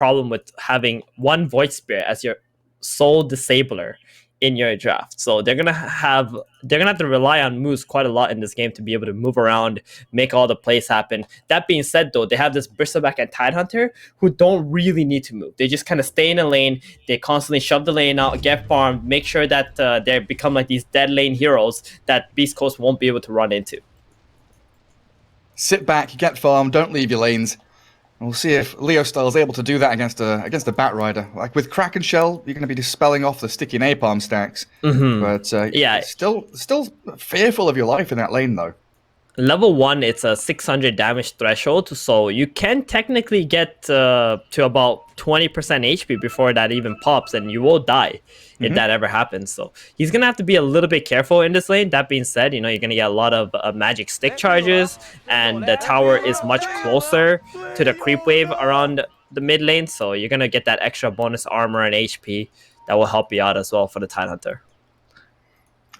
problem with having one Void Spirit as your sole disabler in your draft. So they're gonna have to rely on moves quite a lot in this game to be able to move around, make all the plays happen. That being said, though, they have this Bristleback and Tidehunter who don't really need to move. They just kind of stay in a lane. They constantly shove the lane out, get farmed, make sure that they become like these dead lane heroes that Beast Coast won't be able to run into. Sit back, get farmed, don't leave your lanes. We'll see if Leo Style is able to do that against a Bat Rider. Like with Kraken Shell, you're going to be dispelling off the sticky napalm stacks. But yeah, still fearful of your life in that lane, though. Level 1, it's a 600 damage threshold, so you can technically get to about 20% HP before that even pops, and you will die if that ever happens. So he's going to have to be a little bit careful in this lane. That being said, you're going to get a lot of magic stick charges, and the tower is much closer to the creep wave around the mid lane, so you're going to get that extra bonus armor and HP that will help you out as well for the Tidehunter.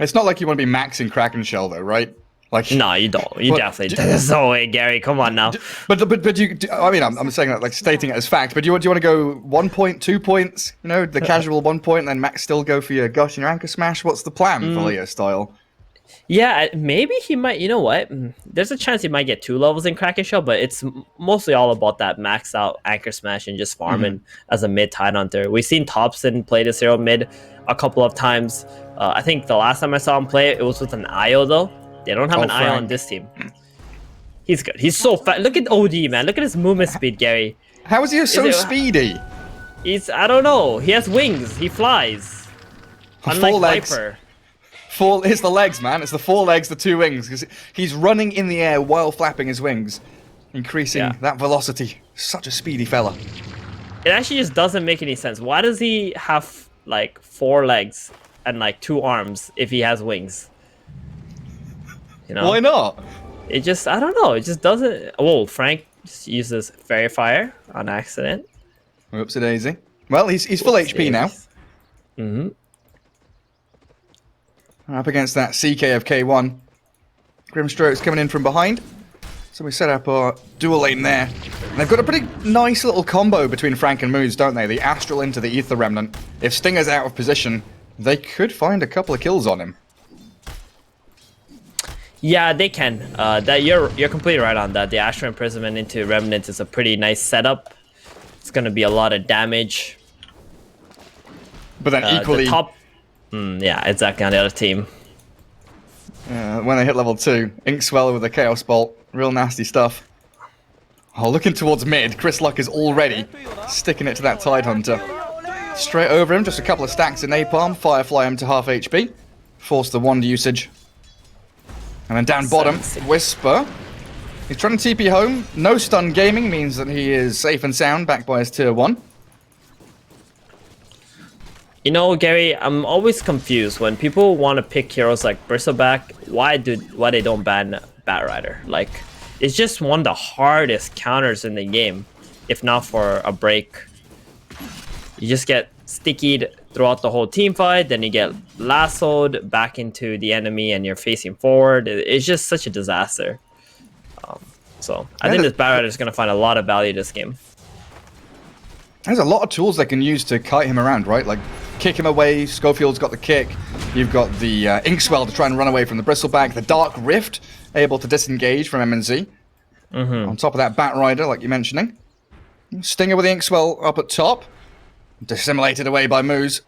It's not like you want to be maxing Kraken Shell, though, right? Like, no, you don't. You definitely don't. There's no way, Gary. Come on now. But you. I mean, I'm saying that, like, stating it as fact. But do you want to go 1 point, 2 points? The casual 1 point, and then max still go for your gush and your anchor smash. What's the plan for Leo Style? Yeah, maybe he might. You know what? There's a chance he might get 2 levels in Kraken Shell, but it's mostly all about that max out anchor smash and just farming as a mid Tidehunter. We've seen Thompson play this hero mid a couple of times. I think the last time I saw him play it was with an IO though. They don't have an IO on this team. He's good. He's so fast. Look at OD, man. Look at his movement speed, Gary. How is he so speedy? I don't know. He has wings. He flies. Unlike 4 legs. Viper. It's the legs, man. It's the 4 legs, the 2 wings. Because he's running in the air while flapping his wings, increasing that velocity. Such a speedy fella. It actually just doesn't make any sense. Why does he have like 4 legs and like 2 arms if he has wings? Why not? It just, I don't know. It just doesn't. Whoa, Frank just uses Fairy Fire on accident. Whoopsie daisy. Well, he's full HP now. Up against that CK of K1. Grimstroke's coming in from behind. So we set up our dual lane there. And they've got a pretty nice little combo between Frank and Moose, don't they? The Astral into the Ether Remnant. If Stinger's out of position, they could find a couple of kills on him. Yeah, they can. That you're completely right on that. The Astral Imprisonment into Remnant is a pretty nice setup. It's going to be a lot of damage. But then equally... The top... yeah, exactly, on the other team. When they hit level 2, Inkswell with a Chaos Bolt. Real nasty stuff. Oh, looking towards mid. Chris Luck is already sticking it to that Tidehunter. Straight over him, just a couple of stacks of Napalm. Firefly him to half HP. Force the wand usage. And then down bottom, Whisper. He's trying to TP home. No stun gaming means that he is safe and sound, backed by his tier 1. Gary, I'm always confused when people want to pick heroes like Bristleback. Why they don't ban Bat Rider? Like, it's just one of the hardest counters in the game, if not for a break. You just get stickied throughout the whole team fight, then you get lassoed back into the enemy and you're facing forward. It's just such a disaster. So I think this Bat Rider is going to find a lot of value this game. There's a lot of tools they can use to kite him around, right? Like kick him away. Schofield's got the kick. You've got the Inkswell to try and run away from the Bristleback. The Dark Rift, able to disengage from MNZ. On top of that Bat Rider, like you're mentioning. Stinger with the Inkswell up at top. Dissimulated away by Moose.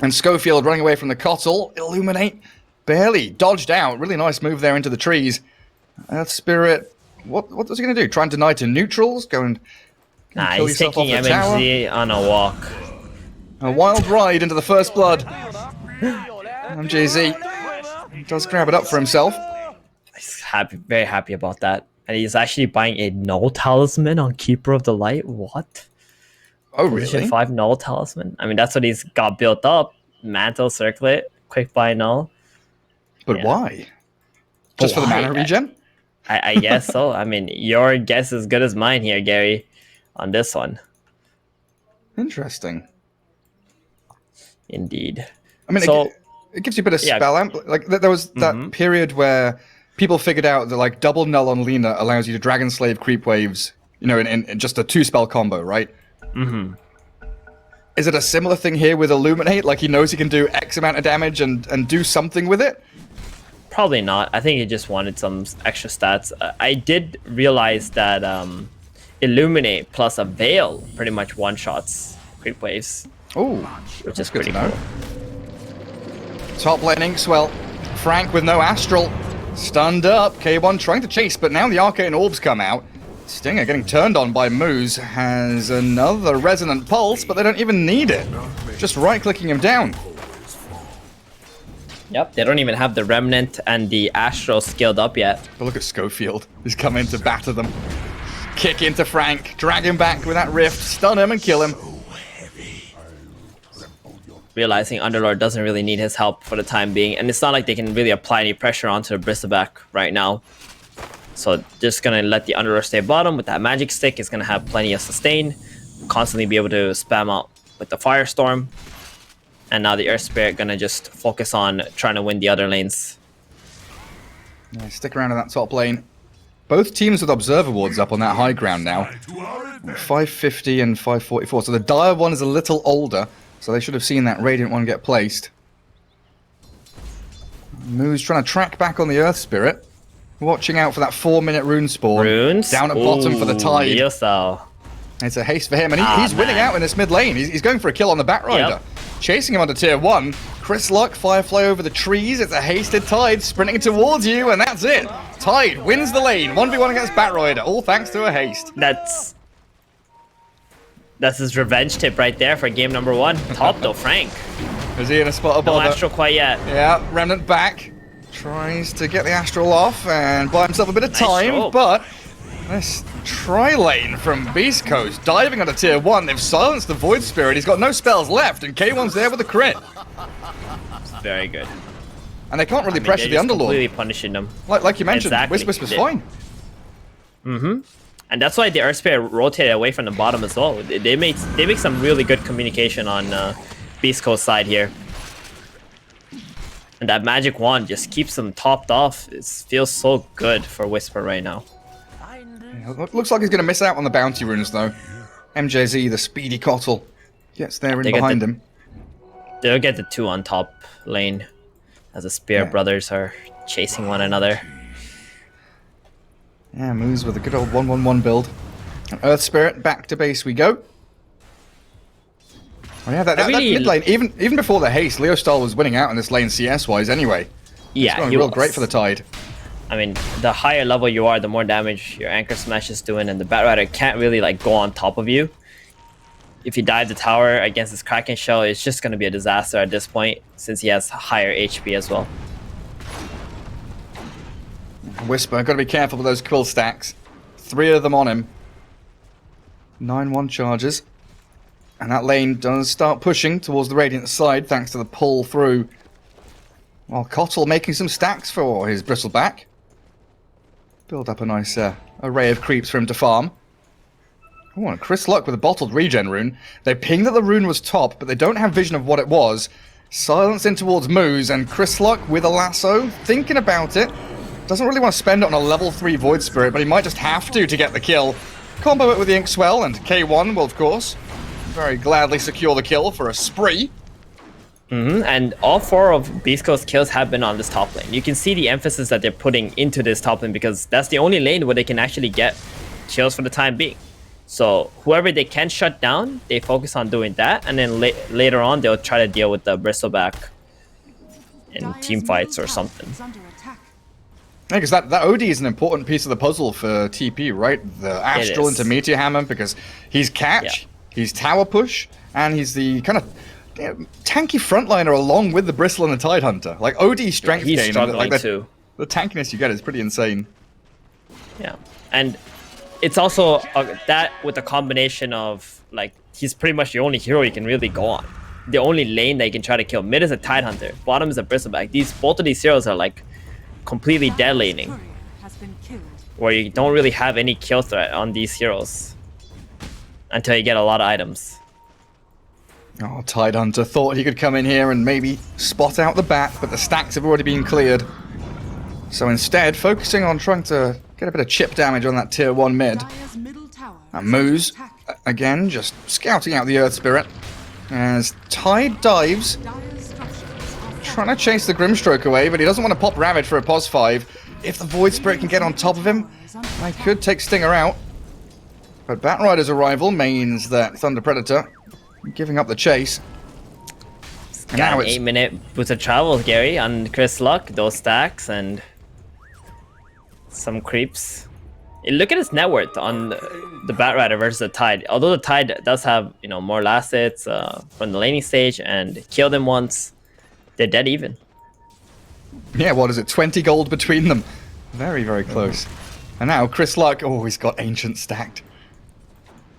And Schofield running away from the Cottle. Illuminate. Barely dodged out. Really nice move there into the trees. That Spirit, what was he going to do? Try and deny to neutrals? Go and nah, he's taking MNZ on a walk. A wild ride into the first blood. MJZ does grab it up for himself. He's very happy about that. And he's actually buying a null talisman on Keeper of the Light. What? Oh, really? Position 5 null talisman. I mean, that's what he's got built up. Mantle, Circlet, quick buy null. But why? Just for the mana regen? I guess so. I mean, your guess is as good as mine here, Gary, on this one. Interesting. Indeed. I mean, so, it gives you a bit of spell amp. Like, there was that period where people figured out that, like, double null on Lena allows you to Dragon Slave creep waves, in just a 2-spell combo, right? Mm-hmm. Is it a similar thing here with Illuminate? Like he knows he can do X amount of damage and do something with it? Probably not. I think he just wanted some extra stats. I did realize that Illuminate plus a Veil pretty much one-shots creep waves. Oh, which is pretty cool. Top lane Inkswell. Frank with no Astral. Stunned up. K1 trying to chase, but now the Arcane Orbs come out. Stinger getting turned on by Moose. Has another Resonant Pulse, but they don't even need it. Just right-clicking him down. Yep, they don't even have the Remnant and the Astral skilled up yet. But look at Schofield. He's coming to batter them. Kick into Frank. Drag him back with that Rift. Stun him and kill him. Realizing Underlord doesn't really need his help for the time being, and it's not like they can really apply any pressure onto the Bristleback right now. So just gonna let the Underlord stay bottom with that magic stick. It's gonna have plenty of sustain, constantly be able to spam out with the Firestorm. And now the Earth Spirit gonna just focus on trying to win the other lanes. Yeah, stick around in that top lane. Both teams with Observer Wards up on that high ground now. 550 and 544. So the Dire one is a little older. So they should have seen that Radiant one get placed. Moo's trying to track back on the Earth Spirit. Watching out for that 4-minute rune spawn. Runes? Down at bottom for the Tide. Yourself. It's a haste for him, and he's winning out in this mid lane. He's going for a kill on the Batrider. Yep. Chasing him onto tier 1. Chris Luck, Firefly over the trees. It's a hasted Tide sprinting towards you, and that's it. Tide wins the lane. 1v1 against Batrider, all thanks to a haste. That's his revenge tip right there for game number 1. Top though, Frank. Is he in a spot of bother? No Astral quite yet. Yeah, Remnant back. Tries to get the Astral off and buy himself a bit of time, Nice but this tri-lane from Beast Coast diving onto tier 1. They've silenced the Void Spirit. He's got no spells left, and K1's there with a crit. Very good. And they can't really pressure the Underlord. Completely punishing them. Like you mentioned, Exactly. Whisper's fine. Mm-hmm. And that's why the Earth Spirit rotated away from the bottom as well. They make some really good communication on Beast Coast side here. And that magic wand just keeps them topped off. It feels so good for Whisper right now. Yeah, looks like he's going to miss out on the bounty runes though. MJZ, the speedy Cottle, gets there in behind him. They'll get the 2 on top lane as the Spear brothers are chasing one another. Yeah, moves with a good old 1-1-1 build. And Earth Spirit, back to base we go. Oh yeah, that mid lane, even before the haste, Leo Stahl was winning out in this lane CS-wise anyway. Yeah, it's going real great for the Tide. I mean, the higher level you are, the more damage your Anchor Smash is doing, and the Batrider can't really like go on top of you. If you dive the tower against this Kraken Shell, it's just going to be a disaster at this point, since he has higher HP as well. Whisper, got to be careful with those quill stacks. 3 of them on him. 9-1 charges. And that lane does start pushing towards the Radiant side, thanks to the pull through. While Cottle making some stacks for his Bristleback. Build up a nice array of creeps for him to farm. Oh, and Chris Luck with a bottled regen rune. They pinged that the rune was top, but they don't have vision of what it was. Silence in towards Moose, and Chris Luck with a lasso, thinking about it. Doesn't really want to spend it on a level 3 Void Spirit, but he might just have to get the kill. Combo it with the Inkswell, and K1 will, of course, very gladly secure the kill for a spree. And all 4 of Beast Coast kills have been on this top lane. You can see the emphasis that they're putting into this top lane because that's the only lane where they can actually get kills for the time being. So whoever they can shut down, they focus on doing that, and then later on they'll try to deal with the Bristleback in team fights or something. Yeah, because that OD is an important piece of the puzzle for TP, right? The Astral into Meteor Hammer, because he's catch, he's tower push, and he's the kind of tanky frontliner along with the Bristle and the Tidehunter. Like OD strength gain, he's struggling like too. The tankiness you get is pretty insane. Yeah, and it's also that with a combination of like he's pretty much the only hero you can really go on. The only lane that you can try to kill. Mid is a Tidehunter, bottom is a Bristleback. Both of these heroes are like completely dead laning, where you don't really have any kill threat on these heroes until you get a lot of items. Oh, Tidehunter thought he could come in here and maybe spot out the bat, but the stacks have already been cleared. So instead, focusing on trying to get a bit of chip damage on that tier 1 mid. And Moose again, just scouting out the Earth Spirit. As Tide dives, trying to chase the Grimstroke away, but he doesn't want to pop Ravage for a pos 5. If the Void Spirit can get on top of him, I could take Stinger out. But Batrider's arrival means that Thunder Predator giving up the chase. And Got now an it's 8-minute boost of travel, Gary, on Chris Luck, those stacks, and some creeps. Look at his net worth on the Batrider versus the Tide. Although the Tide does have, you know, more last hits from the laning stage and killed him once, they're dead even. yeah, what is it? 20 gold between them. Very, very close. And now Chris Luck, oh, he's got Ancient stacked.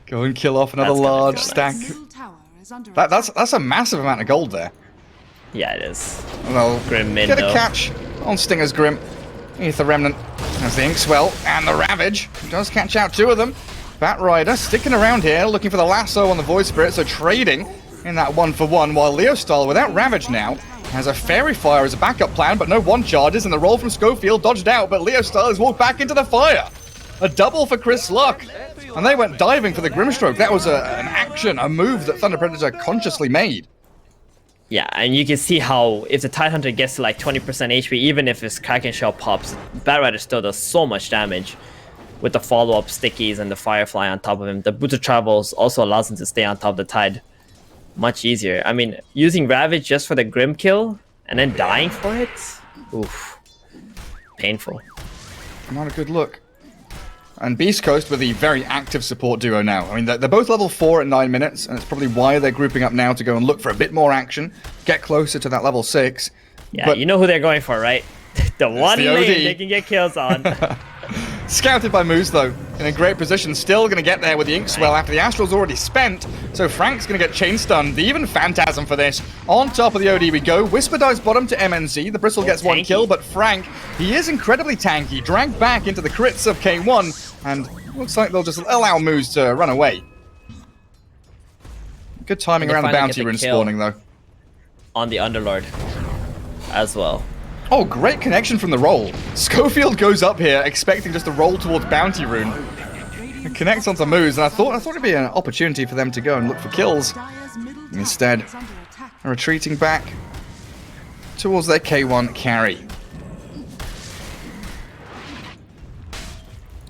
Go and kill off another That's gonna large go stack. nice. That's a massive amount of gold there. Yeah, it is. Well, Grim mid, get a though. catch on Stinger's Grim. Ether Remnant has the Inkswell and the Ravage. Does catch out 2 of them. Batrider sticking around here, looking for the lasso on the Void Spirit, so trading in that 1-for-1, while Leostyle, without Ravage now, has a Fairy Fire as a backup plan, but no 1 charges, and the roll from Schofield dodged out, but Leostyle has walked back into the fire. A double for Chris Luck. And they went diving for the Grimstroke. That was an action, a move that Thunder Predator consciously made. Yeah, and you can see how if the Tide Hunter gets to like 20% HP, even if his Kraken Shell pops, Batrider still does so much damage with the follow-up stickies and the Firefly on top of him. The Boot of Travels also allows him to stay on top of the Tide much easier. I mean, using Ravage just for the Grim kill and then dying for it? Oof. Painful. Not a good look. And Beast Coast with the very active support duo now. I mean, they're both level 4 at 9 minutes, and it's probably why they're grouping up now to go and look for a bit more action, get closer to that level 6. Yeah, but you know who they're going for, right? The one the lane OD. they can get kills on. Scouted by Moose, though, in a great position. Still going to get there with the Inkswell after the Astral's already spent. So Frank's going to get chain stunned. The even Phantasm for this. On top of the OD we go. Whisper dives bottom to MNZ. The Bristle gets 1 tanky. kill, but Frank, he is incredibly tanky. Dragged back into the crits of K1. And looks like they'll just allow Moose to run away. Good timing And they around the finally bounty get the rune kill. spawning, though. On the Underlord as well. Oh, great connection from the roll. Schofield goes up here expecting just a roll towards Bounty Rune. It connects onto Moose, and I thought it'd be an opportunity for them to go and look for kills. Instead, retreating back towards their K1 carry.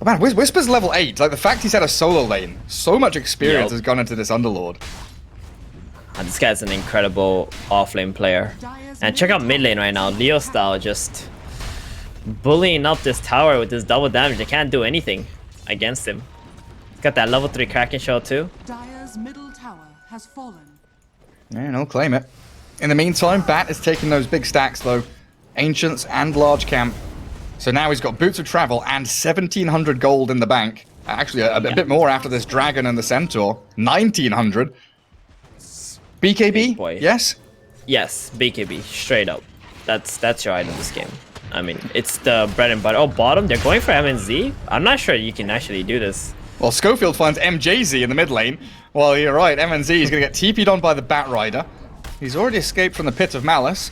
Oh man, Whisper's level 8. Like, the fact he's had a solo lane. So much experience has gone into this Underlord. And this guy's an incredible offlane player. And check out mid lane right now. Leostyle just bullying up this tower with this double damage. They can't do anything against him. He's got that level 3 Kraken Shell too. Dire's middle tower has fallen. And he'll claim it. In the meantime, Bat is taking those big stacks, though. Ancients and Large Camp. So now he's got Boots of Travel and 1,700 gold in the bank. Actually, a bit more after this Dragon and the Centaur. 1,900. BKB? Boy. Yes? Yes, BKB, straight up. That's your item this game. I mean, it's the bread and butter. Oh, bottom, they're going for MNZ? I'm not sure you can actually do this. Well, Schofield finds MJZ in the mid lane. Well, you're right, MNZ is going to get TP'd on by the Batrider. He's already escaped from the Pit of Malice.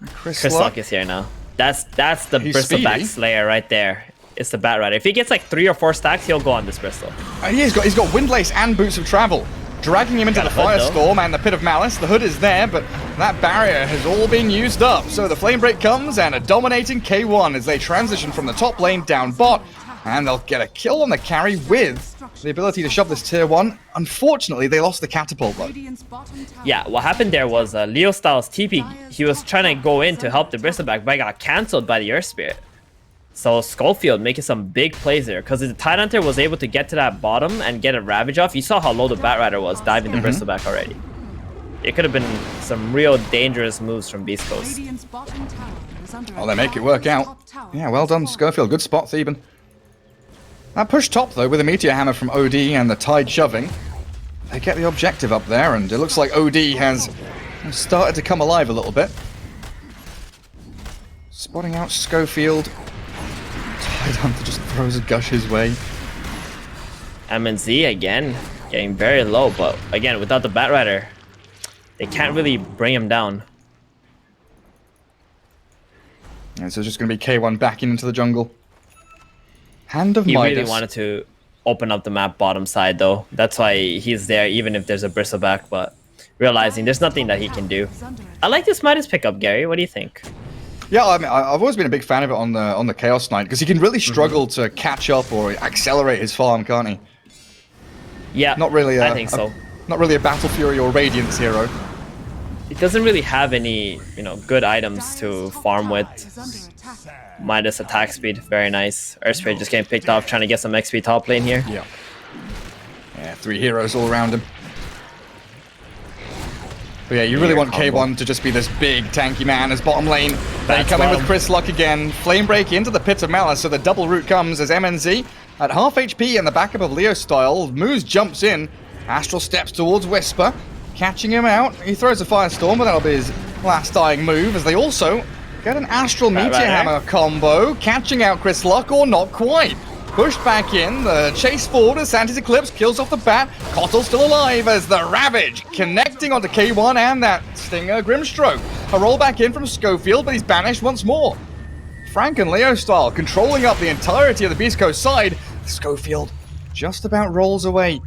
Chris Luck is here now. That's the He's Bristleback speedy. Slayer right there. It's the Batrider. If he gets like 3 or 4 stacks, he'll go on this Bristol. Yeah, he's got Windlace and Boots of Travel. Dragging him into the Got a hood, Firestorm and the Pit of Malice. The hood is there, but that barrier has all been used up. So the Flame Break comes and a dominating K1 as they transition from the top lane down bot. And they'll get a kill on the carry with the ability to shove this tier 1. Unfortunately, they lost the catapult though. Yeah, what happened there was Leostyle's TP, he was trying to go in to help the Bristleback, but got cancelled by the Earth Spirit. So Schofield making some big plays there, because the Tidehunter was able to get to that bottom and get a Ravage off. You saw how low the Batrider was diving the Bristleback already. It could have been some real dangerous moves from Beast Coast. Oh, they make it work out. Yeah, well done, Schofield. Good spot, Theben. That push top, though, with a Meteor Hammer from OD and the Tide shoving. They get the objective up there, and it looks like OD has started to come alive a little bit. Spotting out Schofield. Tidehunter just throws a gush his way. MNZ again, getting very low, but again, without the Batrider, they can't really bring him down. And so it's just going to be K1 backing into the jungle. Hand of He Midas. really wanted to open up the map bottom side though. That's why he's there, even if there's a bristleback. But realizing there's nothing that he can do. I like this Midas pickup, Gary. What do you think? Yeah, I mean, I've always been a big fan of it on the Chaos Knight because he can really struggle to catch up or accelerate his farm, can't he? Yeah, not really. I think so. Not really a Battle Fury or Radiance hero. He doesn't really have any, good items to farm with. Midas attack speed, very nice. Earth Spirit just getting picked off, trying to get some XP top lane here. Yeah. Yeah, 3 heroes all around him. But yeah, you really want K1 to just be this big tanky man as bottom lane. They come in with Chris Luck again. Flame break into the Pit of Malice, so the double root comes as MNZ at half HP and the backup of Leo style. Moose jumps in. Astral steps towards Whisper, catching him out. He throws a Firestorm, but that'll be his last dying move as they also get an Astral Meteor Hammer combo, catching out Chris Luck, or not quite. Pushed back in, the chase forward as Santi's Eclipse kills off the bat. Kottle's still alive as the Ravage connecting onto K1 and that Stinger Grimstroke. A roll back in from Schofield, but he's banished once more. Frank and Leo style controlling up the entirety of the Beast Coast side. Schofield just about rolls away.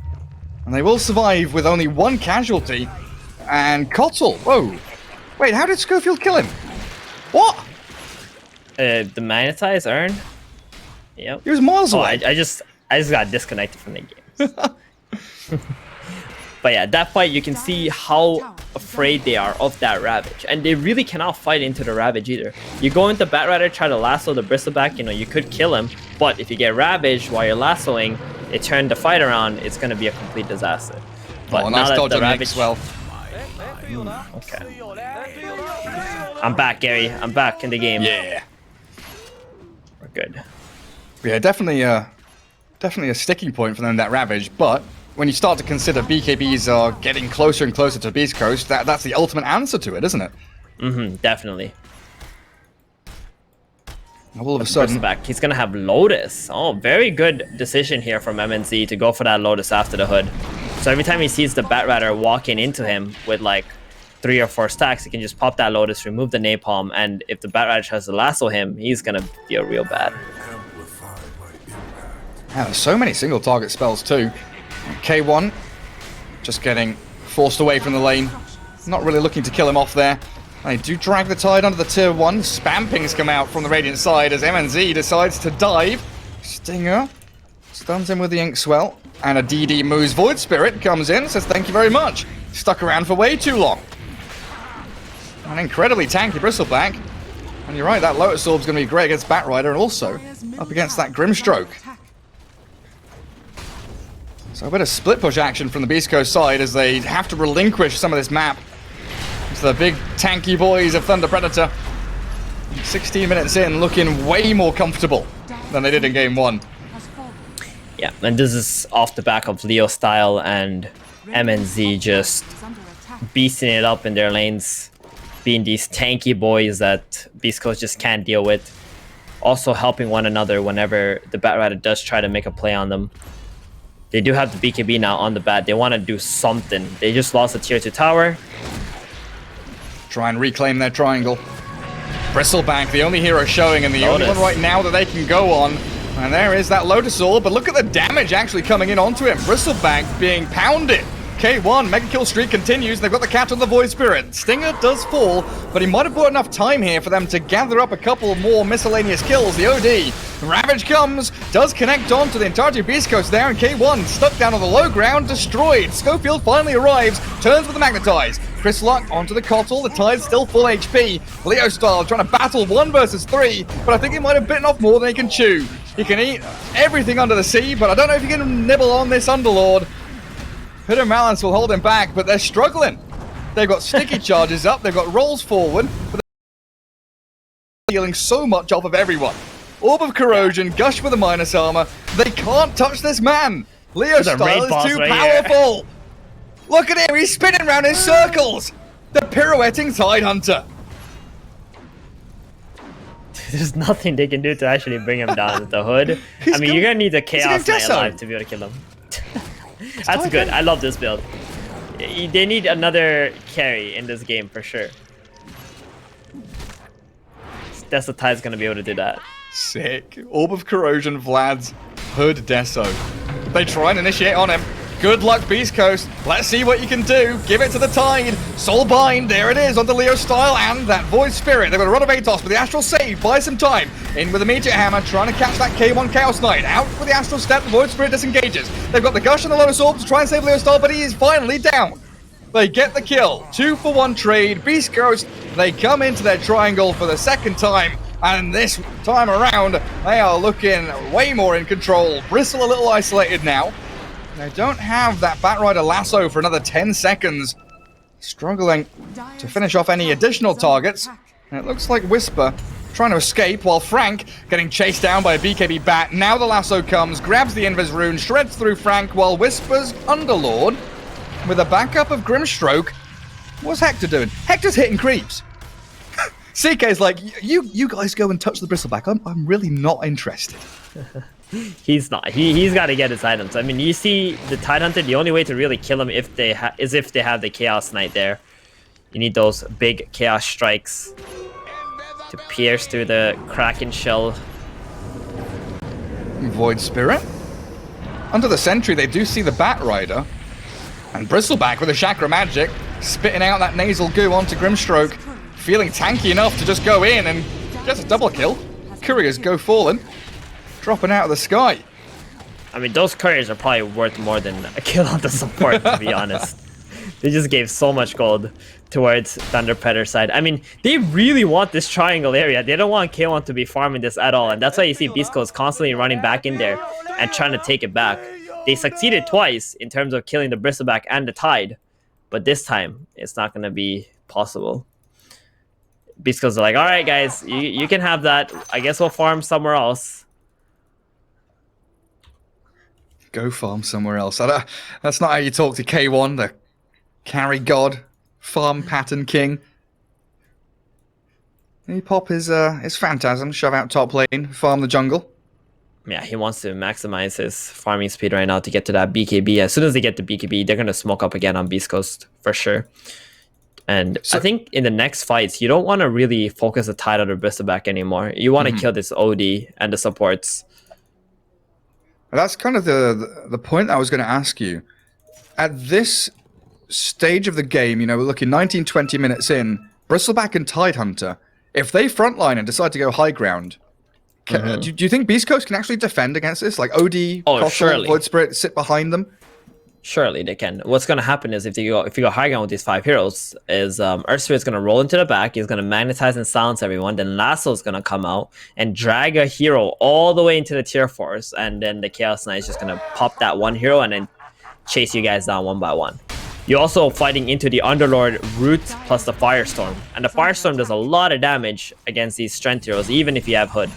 And they will survive with only 1 casualty. And Kottle, whoa. Wait, how did Schofield kill him? What? The Magnetize Urn? Yep. He was miles away. I just got disconnected from the game. But yeah, that fight, you can see how afraid they are of that Ravage. And they really cannot fight into the Ravage either. You go into Batrider, try to lasso the Bristleback, you could kill him. But if you get Ravaged while you're lassoing, it turned the fight around, it's going to be a complete disaster. But nice now dodge that the on Ravage... well. Okay. I'm back, Gary. I'm back in the game. Yeah. We're good. Yeah, definitely a sticking point for them, that Ravage, but when you start to consider BKBs are getting closer and closer to Beast Coast, that's the ultimate answer to it, isn't it? Mm-hmm, definitely. All of a sudden... back. He's going to have Lotus. Oh, very good decision here from MNC to go for that Lotus after the hood. So every time he sees the Batrider walking into him with like 3 or 4 stacks, he can just pop that Lotus, remove the Napalm, and if the Batrider tries to lasso him, he's going to deal real bad. Yeah, there's so many single target spells too. K1 just getting forced away from the lane. Not really looking to kill him off there. They do drag the tide under the tier 1. Spam pings come out from the Radiant side as MNZ decides to dive. Stinger stuns him with the Inkswell. And a DD moves. Void Spirit comes in, says thank you very much. Stuck around for way too long. An incredibly tanky Bristleback. And you're right, that Lotus Orb's going to be great against Batrider and also up against that Grimstroke. So a bit of split push action from the Beast Coast side as they have to relinquish some of this map to the big tanky boys of Thunder Predator. 16 minutes in, looking way more comfortable than they did in game 1. Yeah, and this is off the back of Leo style and MNZ just beasting it up in their lanes, being these tanky boys that Beast Coast just can't deal with. Also helping one another whenever the Batrider does try to make a play on them. They do have the BKB now on the bat. They want to do something. They just lost a tier 2 tower. Try and reclaim their triangle. Bristleback, the only hero showing and the only one right now that they can go on. And there is that Lotus Orb, but look at the damage actually coming in onto him. Bristleback being pounded. K1, mega kill streak continues. They've got the cat on the Void Spirit. Stinger does fall, but he might have bought enough time here for them to gather up a couple more miscellaneous kills. The OD. Ravage comes, does connect on to the entirety of Beast Coast there, and K1 stuck down on the low ground, destroyed. Schofield finally arrives, turns with the Magnetize. Chris Luck onto the Kottle, the Tide's still full HP. Leo style trying to battle 1 versus 3, but I think he might have bitten off more than he can chew. He can eat everything under the sea, but I don't know if he can nibble on this Underlord. Pit of Malice will hold him back, but they're struggling. They've got sticky charges up, they've got rolls forward, but they're dealing so much off of everyone. Orb of Corrosion, Gush with a minus armor. They can't touch this man. Leo style is too powerful. Look at him, he's spinning around in circles. The pirouetting Tidehunter. There's nothing they can do to actually bring him down with the hood. I mean, you're going to need the Chaos Knight alive to be able to kill him. That's good. I love this build. They need another carry in this game for sure. That's the Tide's going to be able to do that. Sick. Orb of Corrosion, Vlad's Hood Deso. They try and initiate on him. Good luck, Beast Coast. Let's see what you can do. Give it to the Tide. Soulbind, there it is, onto Leo style, and that Void Spirit. They've got a run of Atos, but the Astral save buys some time. In with the Meteor Hammer, trying to catch that K1 Chaos Knight. Out with the Astral Step, the Void Spirit disengages. They've got the Gush and the Lotus Orb to try and save Leo style, but he is finally down. They get the kill. 2-for-1 trade. Beast Coast, they come into their triangle for the second time. And this time around, they are looking way more in control. Bristle a little isolated now. They don't have that Batrider lasso for another 10 seconds. Struggling to finish off any additional targets. And it looks like Whisper trying to escape while Frank getting chased down by a BKB bat. Now the lasso comes, grabs the Invis rune, shreds through Frank while Whisper's Underlord with a backup of Grimstroke. What's Hector doing? Hector's hitting creeps. CK's like, you guys go and touch the Bristleback. I'm really not interested. He's not. He's got to get his items. I mean, you see the Tidehunter, the only way to really kill him is if they have the Chaos Knight there. You need those big Chaos Strikes to pierce through the Kraken shell. Void Spirit. Under the Sentry, they do see the Batrider. And Bristleback with a Chakra Magic, spitting out that nasal goo onto Grimstroke. Feeling tanky enough to just go in and gets a double kill. Couriers go fallen. Dropping out of the sky. I mean, those couriers are probably worth more than a kill on the support, to be honest. They just gave so much gold towards Thunder Predator side. I mean, they really want this triangle area. They don't want K1 to be farming this at all. And that's why you see Beast Coast constantly running back in there and trying to take it back. They succeeded twice in terms of killing the Bristleback and the Tide. But this time, it's not going to be possible. Beast Coast are like, all right, guys, you can have that. I guess we'll farm somewhere else. Go farm somewhere else. That's not how you talk to K1, the carry god, farm pattern king. He pop his Phantasm, shove out top lane, farm the jungle. Yeah, he wants to maximize his farming speed right now to get to that BKB. As soon as they get the BKB, they're going to smoke up again on Beast Coast, for sure. And so, I think in the next fights, you don't want to really focus the Tide on the Bristleback anymore. You want to kill this OD and the supports. That's kind of the point I was going to ask you. At this stage of the game, you know, we're looking 19, 20 minutes in, Bristleback and Tidehunter, if they frontline and decide to go high ground, do you think Beast Coast can actually defend against this? Like OD, Koshal, Void Spirit sit behind them? Surely they can. What's going to happen is if you go high ground with these 5 heroes, is Earth Spirit's going to roll into the back, he's going to magnetize and silence everyone, then Lasso's going to come out and drag a hero all the way into the tier 4s, and then the Chaos Knight is just going to pop that one hero and then chase you guys down one by one. You're also fighting into the Underlord Root plus the Firestorm, and the Firestorm does a lot of damage against these strength heroes, even if you have Hood.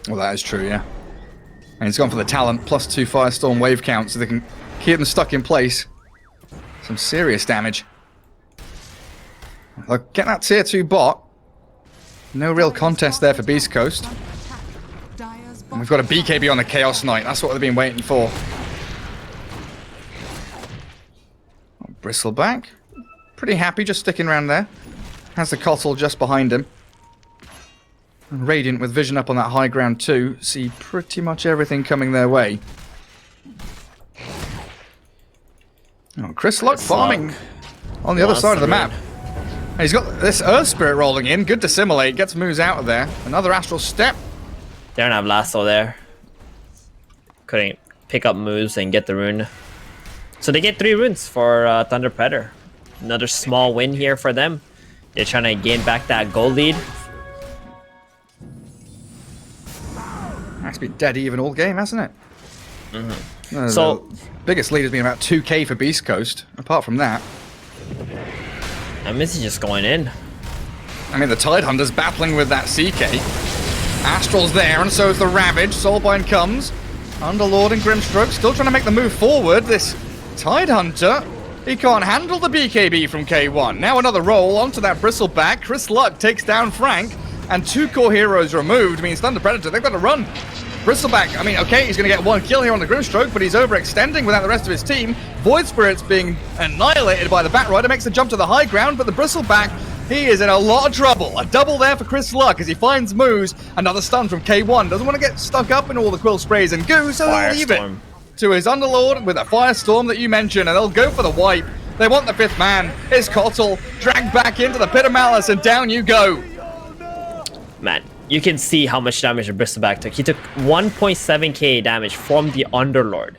Well, that is true, yeah. And he's gone for the talent, +2 Firestorm wave count, so they can keep them stuck in place. Some serious damage. Look, get that tier 2 bot. No real contest there for Beast Coast. And we've got a BKB on the Chaos Knight. That's what they've been waiting for. Bristleback. Pretty happy just sticking around there. Has the Cottle just behind him. And Radiant with vision up on that high ground too. See pretty much everything coming their way. Oh, Chris Luck farming on the other side of the map. And he's got this Earth Spirit rolling in. Good to simulate. Gets moves out of there. Another Astral Step. They don't have Lasso there. Couldn't pick up moves and get the rune. So they get 3 runes for Thunder Predator. Another small win here for them. They're trying to gain back that goal lead. That's been dead even all game, hasn't it? So the biggest lead has been about 2k for Beast Coast. Apart from that, and this is just going in. I mean, the Tidehunter's battling with that CK. Astral's there, and so is the Ravage. Soulbind comes. Underlord and Grimstroke still trying to make the move forward. This Tidehunter, he can't handle the BKB from K1. Now another roll onto that Bristleback. Chris Luck takes down Frank, and 2 core heroes removed means Thunder Predator, they've got to run. Bristleback, I mean, okay, he's going to get 1 kill here on the Grimstroke, but he's overextending without the rest of his team. Void Spirit's being annihilated by the Batrider, makes the jump to the high ground, but the Bristleback, he is in a lot of trouble. A double there for Chris Luck as he finds moves. Another stun from K1. Doesn't want to get stuck up in all the quill sprays and goo, so he'll leave it. to his Underlord with a Firestorm that you mentioned, and they'll go for the wipe. They want the 5th man. It's Kotl dragged back into the Pit of Malice, and down you go. Man, you can see how much damage the Bristleback took. He took 1.7k damage from the Underlord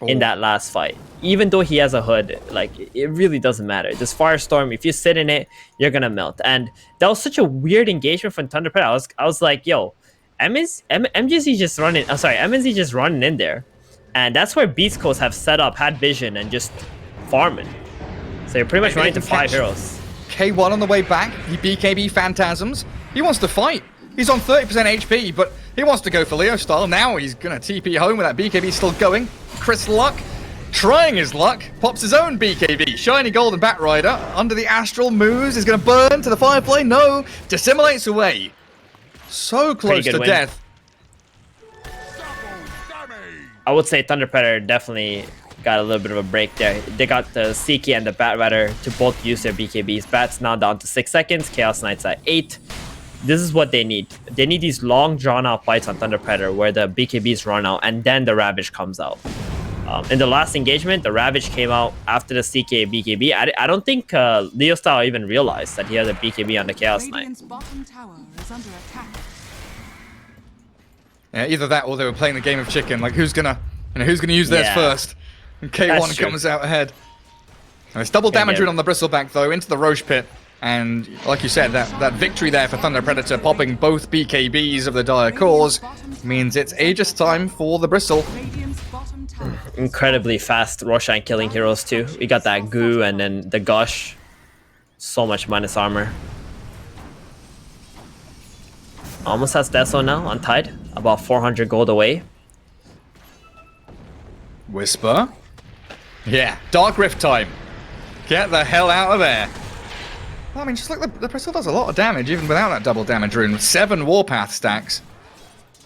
in that last fight. Even though he has a hood, like, it really doesn't matter. This Firestorm, if you sit in it, you're gonna melt. And that was such a weird engagement from Thunder Predator. I was like, yo, MGZ just running. I'm sorry, MNZ just running in there, and that's where Beast Coast have set up, had vision, and just farming. So you're pretty much running to 5 heroes. K1 on the way back. He BKB Phantasms. He wants to fight. He's on 30% HP, but he wants to go for Leo style. Now he's gonna TP home with that BKB still going. Chris Luck trying his luck, pops his own BKB. Shiny Golden Bat Rider under the Astral moves, is gonna burn to the Firefly. No, dissimulates away. So close to death. I would say Thunder Predator definitely got a little bit of a break there. They got the CK and the Bat Rider to both use their BKBs. Bat's now down to 6 seconds. Chaos Knight's at 8. This is what they need. They need these long drawn-out fights on Thunder Predator where the BKBs run out and then the Ravage comes out. In the last engagement, the Ravage came out after the CK BKB. I don't think Leo Style even realized that he had a BKB on the Chaos Knight. Bottom tower is under attack. Yeah, either that or they were playing the game of chicken. Like, who's gonna use theirs first? And K1 comes out ahead. And it's double damage rune on the Bristleback though into the Roche pit. And like you said, that victory there for Thunder Predator, popping both BKBs of the Dire Cause, means it's Aegis time for the Bristle. Incredibly fast Roshan killing heroes too. We got that goo and then the gush. So much minus armor. Almost has Deso now on Tide. About 400 gold away. Whisper. Yeah, Dark Rift time. Get the hell out of there. I mean, just look, the Bristle does a lot of damage even without that double damage rune. 7 Warpath stacks.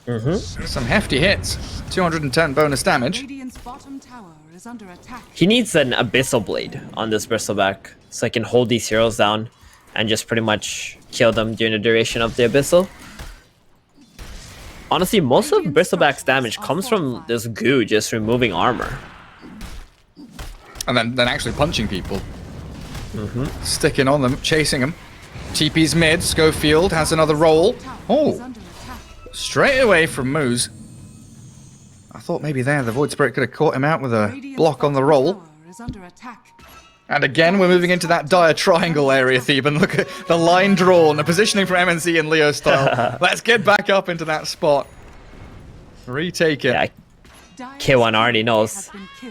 Some hefty hits. 210 bonus damage. Bottom tower is under attack. He needs an Abyssal Blade on this Bristleback so he can hold these heroes down and just pretty much kill them during the duration of the Abyssal. Honestly, most of Bristleback's damage comes from this goo just removing armor. And then actually punching people. Sticking on them, chasing them. TP's mid, Schofield has another roll. Oh, straight away from Moose. I thought maybe there the Void Spirit could have caught him out with a block on the roll. And again, we're moving into that dire triangle area, Theban. Look at the line drawn, the positioning from MNC and Leo style. Let's get back up into that spot. Retake it. Yeah, K1 already knows.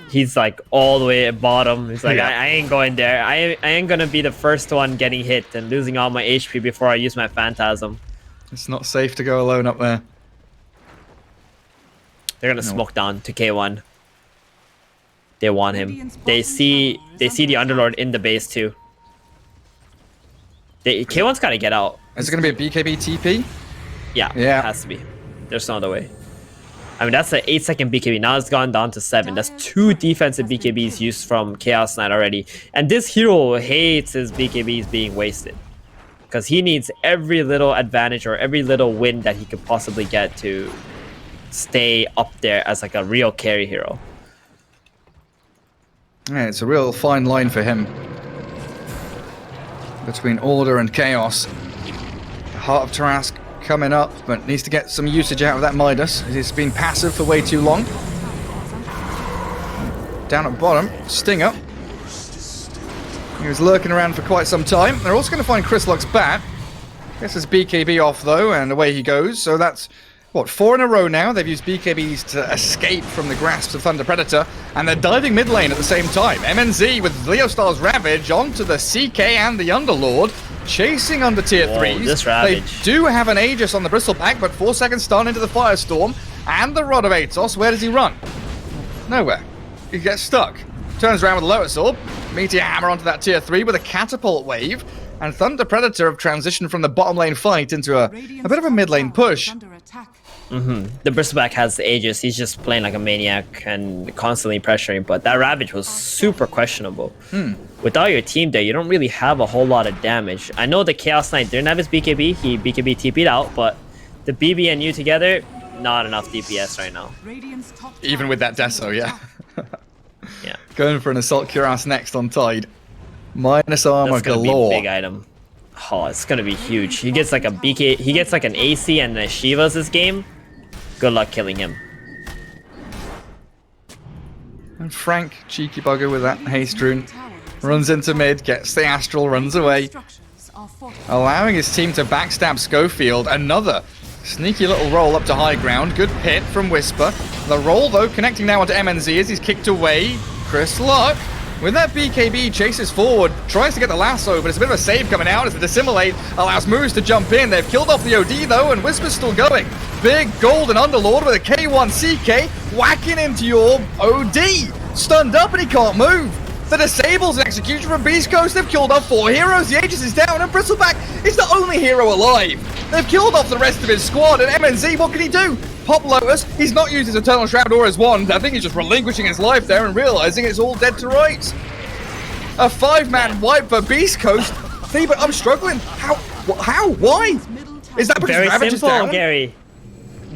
He's like all the way at bottom. He's like, I ain't going there. I ain't gonna be the first one getting hit and losing all my HP before I use my Phantasm. It's not safe to go alone up there. They're gonna smoke down to K1. They want him. They see the Underlord in the base too. K1's gotta get out. Is it gonna be a BKB TP? Yeah, it has to be. There's no other way. I mean, that's an 8-second BKB. Now it's gone down to 7. That's 2 defensive BKBs used from Chaos Knight already. And this hero hates his BKBs being wasted. Because he needs every little advantage or every little win that he could possibly get to stay up there as like a real carry hero. Yeah, it's a real fine line for him. Between order and chaos. The Heart of Tarask coming up, but needs to get some usage out of that Midas. He's been passive for way too long. Down at bottom, Stinger. He was lurking around for quite some time. They're also going to find Chris Luck's bat. Gets his BKB off though, and away he goes. So that's, what, 4 in a row now. They've used BKBs to escape from the grasps of Thunder Predator, and they're diving mid lane at the same time. MNZ with Leo Star's Ravage onto the CK and the Underlord. Chasing under tier 3s. This Ravage. They do have an Aegis on the Bristleback, but 4 seconds stun into the Firestorm. And the Rod of Atos. Where does he run? Nowhere. He gets stuck. Turns around with a Lotus Orb. Meteor Hammer onto that tier 3 with a Catapult Wave. And Thunder Predator have transitioned from the bottom lane fight into a bit of a mid lane push. The Bristleback has the Aegis. He's just playing like a maniac and constantly pressuring, but that Ravage was super questionable. Without your team there, you don't really have a whole lot of damage. I know the Chaos Knight didn't have his BKB. He BKB TP'd out, but the BB and you together, not enough DPS right now. Radiant's top Even tower with that is under Deso, yeah. attack. Yeah, Going for an Assault Cuirass next on Tide. Minus armor that's gonna galore. be a big item. Oh, it's gonna be huge. He gets like a BK, he gets like an AC and a Shivas this game. Good luck killing him. And Frank, cheeky bugger with that haste rune, Tower is runs into mid, gets the Astral, runs away, structures are fortified. allowing his team to backstab Schofield. Another sneaky little roll up to high ground. Good pit from Whisper. The roll, though, connecting now onto MNZ as he's kicked away. Chris Luck, with that BKB, chases forward, tries to get the lasso, but it's a bit of a save coming out as the Dissimulate allows Moose to jump in. They've killed off the OD, though, and Whisper's still going. Big Golden Underlord with a K1 CK whacking into your OD. Stunned up and he can't move. The disables and execution from Beast Coast. They've killed off 4 heroes. The Aegis is down, and Bristleback is the only hero alive. They've killed off the rest of his squad, and MNZ, what can he do? Pop Lotus, he's not used his Eternal Shroud or his wand. I think he's just relinquishing his life there and realizing it's all dead to rights. A 5-man wipe for Beast Coast. See, but I'm struggling. How? Why? Middle tower Is that because Very Ravage is simple, down? Gary.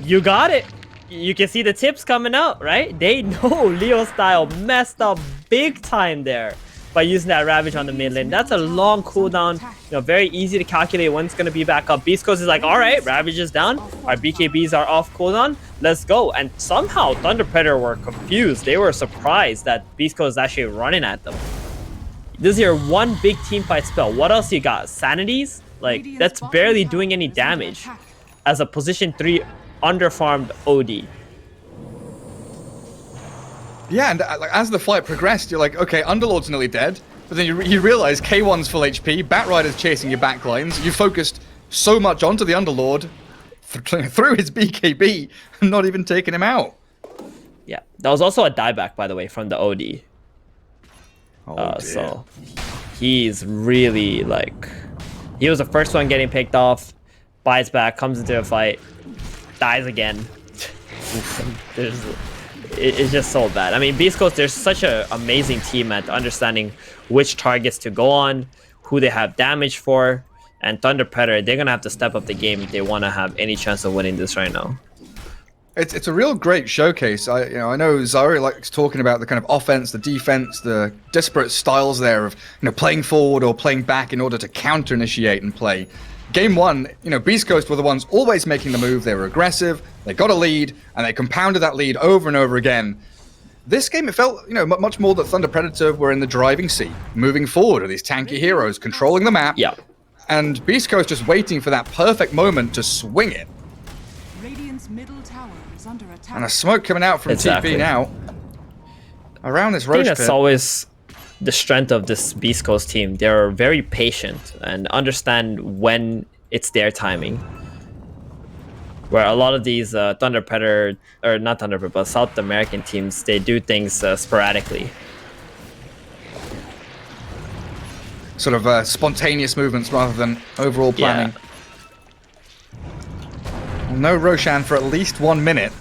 You got it. You can see the tips coming out, right? They know Leo style messed up big time there by using that Ravage on the mid lane. That's a long cooldown. You know, very easy to calculate when it's going to be back up. Beast Coast is like, all right, Ravage is down. Our BKBs are off cooldown. Let's go. And somehow Thunder Predator were confused. They were surprised that Beast Coast is actually running at them. This is your one big team fight spell. What else you got? Sanities? Like, that's barely doing any damage as a position 3 underfarmed OD. Yeah, and like, as the fight progressed, you're like, okay, Underlord's nearly dead. But then you realize K1's full HP, Batrider's chasing your backlines. You focused so much onto the Underlord through his BKB and not even taking him out. Yeah, that was also a dieback, by the way, from the OD. Oh, dear. So he's really like, he was the first one getting picked off, buys back, comes into a fight, dies again. It's just so bad. I mean, Beast Coast, there's such an amazing team at understanding which targets to go on, who they have damage for, and Thunder Predator, they're gonna have to step up the game if they want to have any chance of winning this right now. It's a real great showcase. I know Zari likes talking about the kind of offense, the defense, the disparate styles there of playing forward or playing back in order to counter initiate and play. Game 1, Beast Coast were the ones always making the move. They were aggressive, they got a lead, and they compounded that lead over and over again. This game, it felt, much more that Thunder Predator were in the driving seat, moving forward with these tanky heroes, controlling the map, Yeah. and Beast Coast just waiting for that perfect moment to swing it. Radiant's middle tower is under attack. And a smoke coming out from Exactly. TP now. Around this I think roach that's pit. always the strength of this Beast Coast team. They're very patient and understand when it's their timing. Where a lot of these Thunder Predator, or not Thunder Predator, but South American teams, they do things sporadically. Sort of spontaneous movements rather than overall planning. No Roshan for at least 1 minute.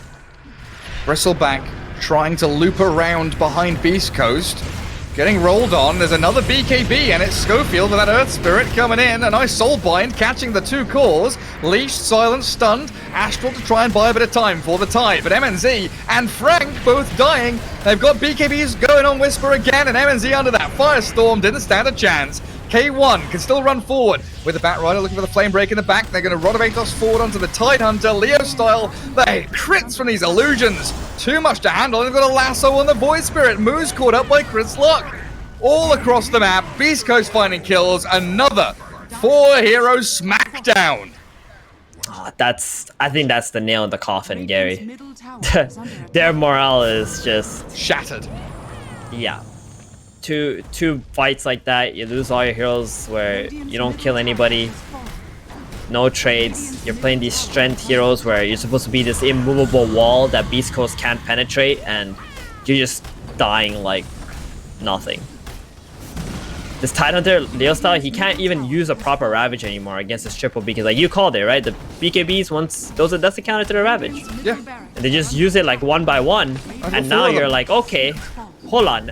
Bristleback trying to loop around behind Beast Coast. Getting rolled on. There's another BKB, and it's Schofield with that Earth Spirit coming in. A nice Soulbind catching the 2 cores. Leashed, silenced, stunned. Astral to try and buy a bit of time for the Tide. But MNZ and Frank both dying. They've got BKBs going on Whisper again, and MNZ under that Firestorm didn't stand a chance. K1 can still run forward with the Batrider looking for the Flame Break in the back. They're going to Rotovatos forward onto the Tide Hunter, Leo style. They crits from these illusions. Too much to handle. They've got a lasso on the Void Spirit. Moose caught up by Chris Luck. All across the map, Beast Coast finding kills. Another 4 heroes smackdown. Oh, I think that's the nail in the coffin, Gary. Radiant's middle tower is under attack. Their morale is just, Shattered. yeah. Two fights like that, you lose all your heroes where you don't kill anybody, no trades. You're playing these strength heroes where you're supposed to be this immovable wall that Beast Coast can't penetrate, and you're just dying like nothing. This Tidehunter Leo style, he can't even use a proper Ravage anymore against this triple because, like you called it, right? The BKBs, once that's the counter to the Ravage. Yeah. And they just use it like one by one, and now you're like, okay, hold on,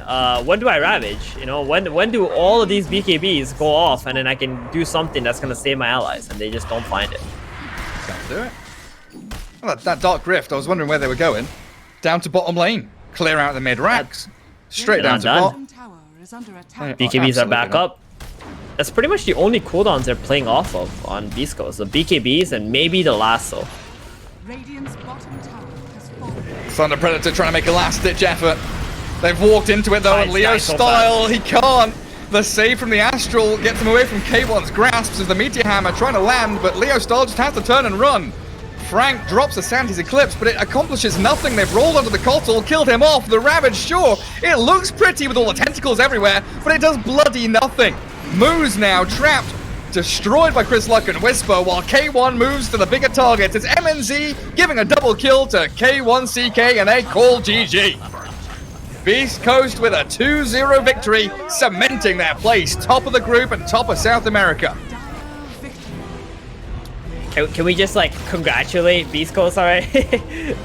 when do I Ravage? When do all of these BKBs go off, and then I can do something that's gonna save my allies, and they just don't find it. Can't do it. Well, that Dark Rift, I was wondering where they were going. Down to bottom lane. Clear out the mid-racks. Straight down to done. bot. Bottom tower is under attack. BKBs are back Absolutely not. up. That's pretty much the only cooldowns they're playing off of on Beast Coast. The BKBs and maybe the lasso. Radiant's bottom tower has fallen. Thunder Predator trying to make a last-ditch effort. They've walked into it, though, and Leo Nice, so style, he can't. The save from the Astral gets him away from K1's grasps as the Meteor Hammer trying to land, but Leo style just has to turn and run. Frank drops a Sandy's Eclipse, but it accomplishes nothing. They've rolled onto the Kotl, killed him off. The Ravage, sure, it looks pretty with all the tentacles everywhere, but it does bloody nothing. Moose now trapped, destroyed by Chris Luck and Whisper, while K1 moves to the bigger targets. It's MNZ giving a double kill to K1CK, and they call GG. Beast Coast with a 2-0 victory, cementing their place top of the group and top of South America. Can we just like congratulate Beast Coast already?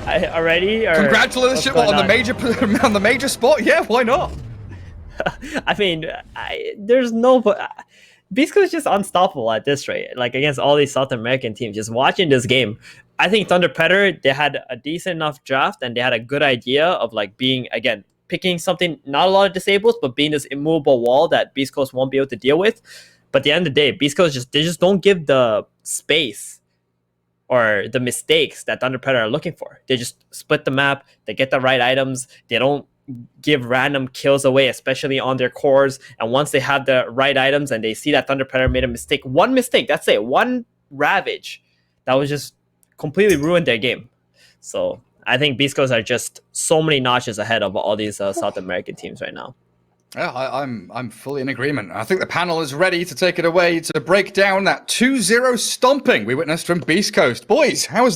Already? Or Congratulations what's on going the major spot. Yeah, why not? I mean, there's no. Beast Coast is just unstoppable at this rate. Like against all these South American teams. Just watching this game, I think Thunder Predator, they had a decent enough draft and they had a good idea of like being, again, picking something, not a lot of disables, but being this immovable wall that Beast Coast won't be able to deal with. But at the end of the day, Beast Coast they just don't give the space or the mistakes that Thunder Predator are looking for. They just split the map, they get the right items, they don't give random kills away, especially on their cores. And once they have the right items and they see that Thunder Predator made a mistake, one mistake, that's it, one Ravage, that was just completely ruined their game. So I think Beast Coast are just so many notches ahead of all these South American teams right now. Yeah, I'm fully in agreement. I think the panel is ready to take it away to break down that 2-0 stomping we witnessed from Beast Coast. Boys, how was that?